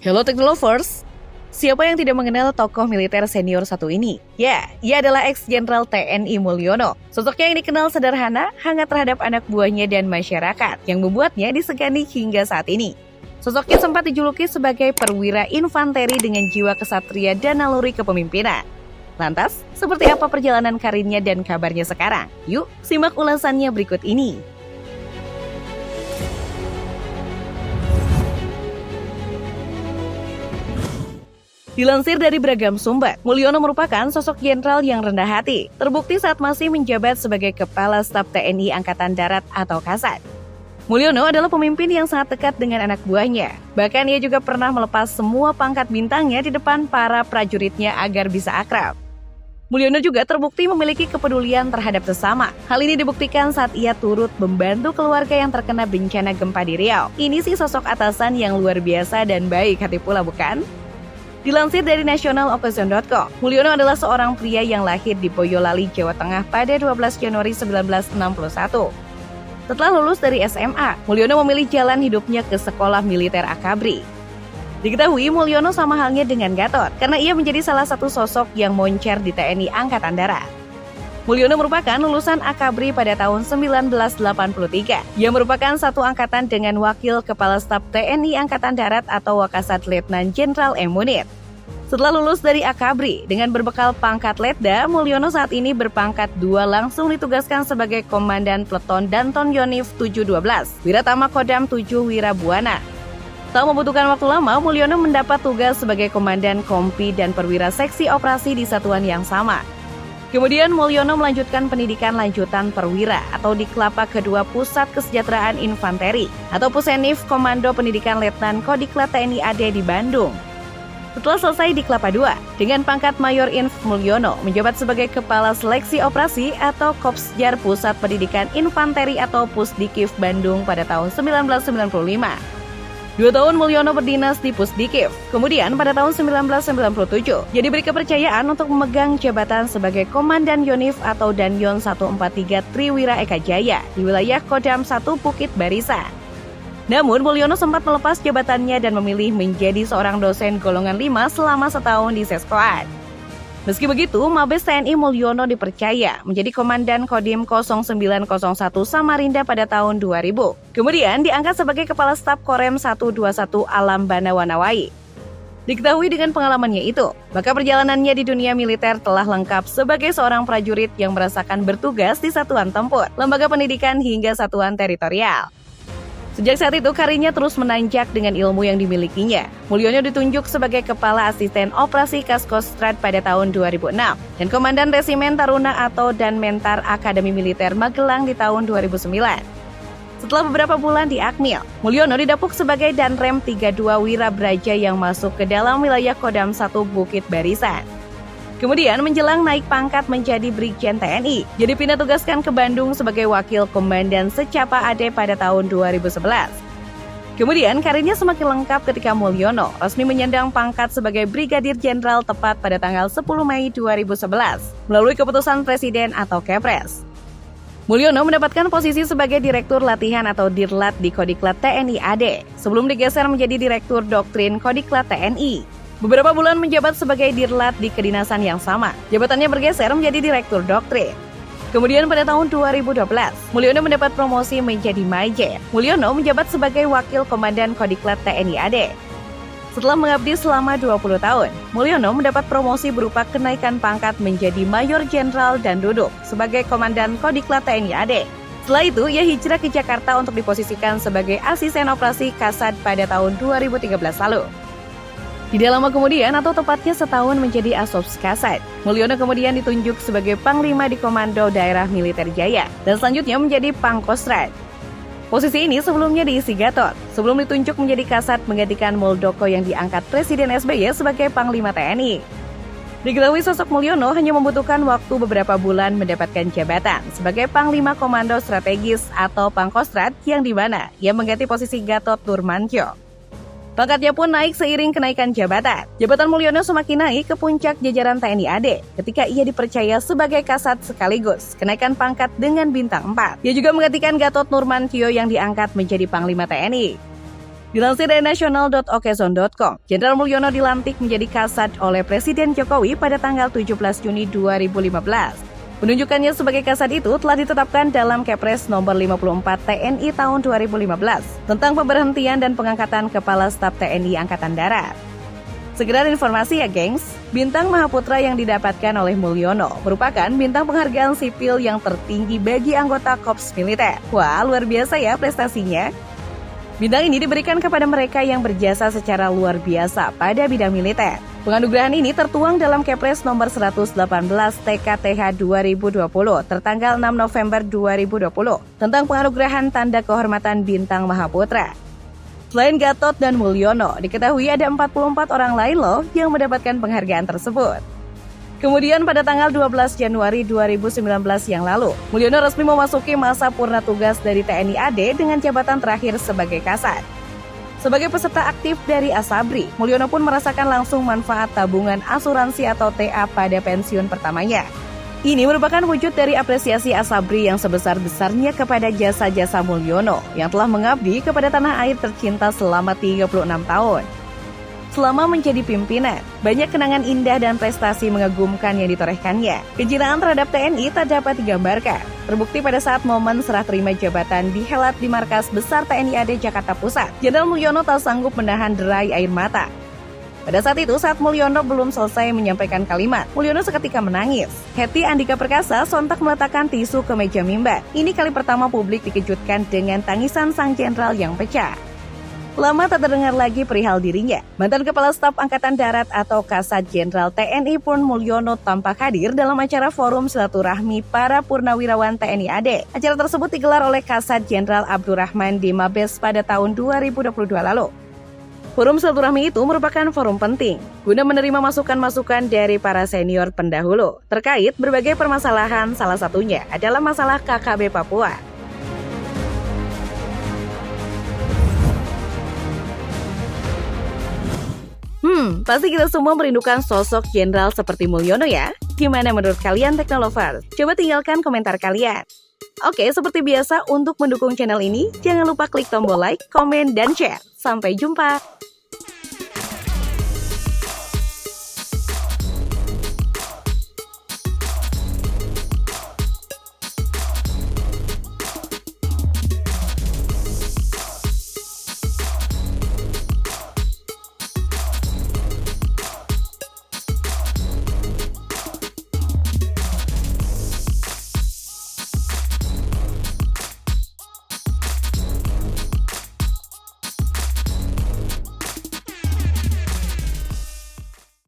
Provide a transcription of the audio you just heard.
Hello Technolovers, siapa yang tidak mengenal tokoh militer senior satu ini? Ya, ia adalah ex-jenderal TNI Mulyono. Sosoknya yang dikenal sederhana, hangat terhadap anak buahnya dan masyarakat, yang membuatnya disegani hingga saat ini. Sosoknya sempat dijuluki sebagai perwira infanteri dengan jiwa kesatria dan naluri kepemimpinan. Lantas, seperti apa perjalanan karirnya dan kabarnya sekarang? Yuk, simak ulasannya berikut ini. Dilansir dari beragam sumber, Mulyono merupakan sosok jenderal yang rendah hati, terbukti saat masih menjabat sebagai Kepala Staf TNI Angkatan Darat atau Kasat. Mulyono adalah pemimpin yang sangat dekat dengan anak buahnya. Bahkan ia juga pernah melepas semua pangkat bintangnya di depan para prajuritnya agar bisa akrab. Mulyono juga terbukti memiliki kepedulian terhadap sesama. Hal ini dibuktikan saat ia turut membantu keluarga yang terkena bencana gempa di Riau. Ini sih sosok atasan yang luar biasa dan baik hati pula, bukan? Dilansir dari nationaloccasian.com, Mulyono adalah seorang pria yang lahir di Boyolali, Jawa Tengah pada 12 Januari 1961. Setelah lulus dari SMA, Mulyono memilih jalan hidupnya ke sekolah militer Akabri. Diketahui Mulyono sama halnya dengan Gatot, karena ia menjadi salah satu sosok yang moncer di TNI Angkatan Darat. Mulyono merupakan lulusan Akabri pada tahun 1983. Ia merupakan satu angkatan dengan Wakil Kepala Staf TNI Angkatan Darat atau Wakasat Letnan Jenderal M. Munir. Setelah lulus dari Akabri, dengan berbekal pangkat Letda, Mulyono saat ini berpangkat 2 langsung ditugaskan sebagai Komandan Peleton Danton Yonif 712, Wiratama Kodam 7 Wirabuana. Tak membutuhkan waktu lama, Mulyono mendapat tugas sebagai Komandan Kompi dan Perwira Seksi Operasi di satuan yang sama. Kemudian Mulyono melanjutkan pendidikan lanjutan perwira atau di Kelapa Kedua Pusat Kesejahteraan Infanteri atau Pusenif Komando Pendidikan Letnan Kodiklat TNI AD di Bandung. Setelah selesai di Kelapa II, dengan pangkat Mayor Inf Mulyono menjabat sebagai Kepala Seleksi Operasi atau Kopsjar Pusat Pendidikan Infanteri atau Pusdikif Bandung pada tahun 1995. 2 tahun Mulyono berdinas di Pusdikif. Kemudian pada tahun 1997, ia diberi kepercayaan untuk memegang jabatan sebagai Komandan Yonif atau Danyon 143 Triwira Eka Jaya di wilayah Kodam 1 Bukit Barisan. Namun Mulyono sempat melepas jabatannya dan memilih menjadi seorang dosen golongan 5 selama setahun di Seskoad. Meski begitu, Mabes TNI Mulyono dipercaya menjadi Komandan Kodim 0901 Samarinda pada tahun 2000. Kemudian diangkat sebagai Kepala Staf Korem 121 Alam Bana Wanawai. Diketahui dengan pengalamannya itu, maka perjalanannya di dunia militer telah lengkap sebagai seorang prajurit yang merasakan bertugas di satuan tempur, lembaga pendidikan hingga satuan teritorial. Sejak saat itu, karirnya terus menanjak dengan ilmu yang dimilikinya. Mulyono ditunjuk sebagai Kepala Asisten Operasi Kaskostrad pada tahun 2006 dan Komandan Resimen Taruna atau Danmentar Akademi Militer Magelang di tahun 2009. Setelah beberapa bulan di Akmil, Mulyono didapuk sebagai Danrem 32 Wirabraja yang masuk ke dalam wilayah Kodam 1 Bukit Barisan. Kemudian menjelang naik pangkat menjadi Brigjen TNI, jadi pindah tugaskan ke Bandung sebagai Wakil Komandan Secapa AD pada tahun 2011. Kemudian karirnya semakin lengkap ketika Mulyono resmi menyandang pangkat sebagai Brigadir Jenderal tepat pada tanggal 10 Mei 2011 melalui keputusan Presiden atau Kepres. Mulyono mendapatkan posisi sebagai Direktur Latihan atau Dirlat di Kodiklat TNI AD sebelum digeser menjadi Direktur Doktrin Kodiklat TNI. Beberapa bulan menjabat sebagai Dirlat di kedinasan yang sama, jabatannya bergeser menjadi Direktur Doktrin. Kemudian pada tahun 2012, Mulyono mendapat promosi menjadi Majen. Mulyono menjabat sebagai Wakil Komandan Kodiklat TNI AD. Setelah mengabdi selama 20 tahun, Mulyono mendapat promosi berupa kenaikan pangkat menjadi Mayor Jenderal dan duduk sebagai Komandan Kodiklat TNI AD. Setelah itu, ia hijrah ke Jakarta untuk diposisikan sebagai Asisten Operasi Kasad pada tahun 2013 lalu. Tidak lama kemudian atau tepatnya setahun menjadi Asops Kasad, Mulyono kemudian ditunjuk sebagai Panglima di Komando Daerah Militer Jaya dan selanjutnya menjadi Pangkostrat. Posisi ini sebelumnya diisi Gatot, sebelum ditunjuk menjadi Kasat menggantikan Muldoko yang diangkat Presiden SBY sebagai Panglima TNI. Diketahui sosok Mulyono hanya membutuhkan waktu beberapa bulan mendapatkan jabatan sebagai Panglima Komando Strategis atau Pangkostrat yang dimana ia mengganti posisi Gatot Nurmantyo. Pangkatnya pun naik seiring kenaikan jabatan. Jabatan Mulyono semakin naik ke puncak jajaran TNI AD ketika ia dipercaya sebagai Kasat sekaligus kenaikan pangkat dengan bintang 4. Ia juga menggantikan Gatot Nurmantyo yang diangkat menjadi Panglima TNI. Dilansir dari nasional.okezone.com, Jenderal Mulyono dilantik menjadi Kasat oleh Presiden Jokowi pada tanggal 17 Juni 2015. Penunjukannya sebagai Kasat itu telah ditetapkan dalam Kepres nomor 54 TNI tahun 2015 tentang pemberhentian dan pengangkatan Kepala Staf TNI Angkatan Darat. Sekedar informasi ya gengs, bintang Mahaputra yang didapatkan oleh Mulyono merupakan bintang penghargaan sipil yang tertinggi bagi anggota Korps Militer. Wah, luar biasa ya prestasinya. Bintang ini diberikan kepada mereka yang berjasa secara luar biasa pada bidang militer. Penganugerahan ini tertuang dalam Kepres nomor 118 TKTH 2020 tertanggal 6 November 2020 tentang penganugerahan tanda kehormatan Bintang Mahaputra. Selain Gatot dan Mulyono, diketahui ada 44 orang lain loh yang mendapatkan penghargaan tersebut. Kemudian pada tanggal 12 Januari 2019 yang lalu, Mulyono resmi memasuki masa purna tugas dari TNI AD dengan jabatan terakhir sebagai Kasat. Sebagai peserta aktif dari Asabri, Mulyono pun merasakan langsung manfaat tabungan asuransi atau TA pada pensiun pertamanya. Ini merupakan wujud dari apresiasi Asabri yang sebesar-besarnya kepada jasa-jasa Mulyono yang telah mengabdi kepada tanah air tercinta selama 36 tahun. Selama menjadi pimpinan, banyak kenangan indah dan prestasi mengagumkan yang ditorehkannya. Kecintaan terhadap TNI tak dapat digambarkan. Terbukti pada saat momen serah terima jabatan dihelat di Markas Besar TNI AD Jakarta Pusat, Jenderal Mulyono tak sanggup menahan derai air mata. Pada saat itu, saat Mulyono belum selesai menyampaikan kalimat, Mulyono seketika menangis. Hetty Andika Perkasa sontak meletakkan tisu ke meja mimbar. Ini kali pertama publik dikejutkan dengan tangisan sang jenderal yang pecah. Lama tak terdengar lagi perihal dirinya. Mantan Kepala Staf Angkatan Darat atau Kasat Jenderal TNI Purn Mulyono tampak hadir dalam acara forum silaturahmi para purnawirawan TNI AD. Acara tersebut digelar oleh Kasat Jenderal Abdurrahman di Mabes pada tahun 2022 lalu. Forum silaturahmi itu merupakan forum penting guna menerima masukan-masukan dari para senior pendahulu terkait berbagai permasalahan, salah satunya adalah masalah KKB Papua. Pasti kita semua merindukan sosok jenderal seperti Mulyono ya. Gimana menurut kalian Teknolovers? Coba tinggalkan komentar kalian. Oke, seperti biasa untuk mendukung channel ini, jangan lupa klik tombol like, komen, dan share. Sampai jumpa!